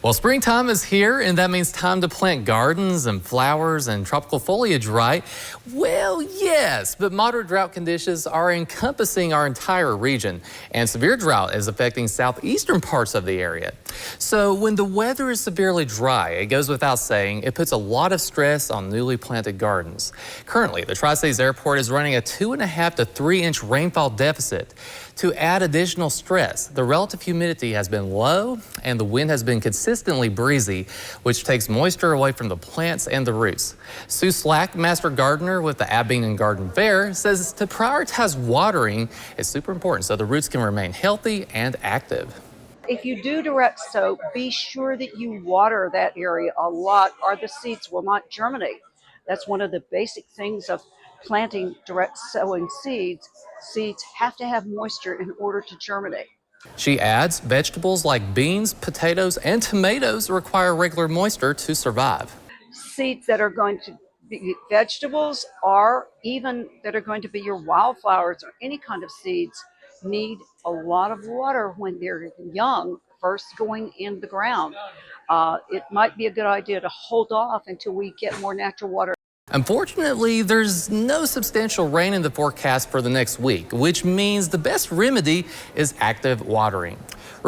Well, springtime is here, and that means time to plant gardens and flowers and tropical foliage, right? Well, yes, but moderate drought conditions are encompassing our entire region, and severe drought is affecting southeastern parts of the area. So when the weather is severely dry, it goes without saying, it puts a lot of stress on newly planted gardens. Currently, the Tri-States Airport is running a 2.5 to 3 inch rainfall deficit. To add additional stress, the relative humidity has been low and the wind has been consistently breezy, which takes moisture away from the plants and the roots. Sue Slack, Master Gardener with the Abilene and Garden Fair, says to prioritize watering is super important so the roots can remain healthy and active. If you do direct sow, be sure that you water that area a lot or the seeds will not germinate. That's one of the basic things of planting direct sowing seeds. Seeds have to have moisture in order to germinate. She adds, vegetables like beans, potatoes, and tomatoes require regular moisture to survive. Seeds that are going to be vegetables or even that are going to be your wildflowers or any kind of seeds need a lot of water when they're young, first going in the ground. It might be a good idea to hold off until we get more natural water. Unfortunately, there's no substantial rain in the forecast for the next week, which means the best remedy is active watering.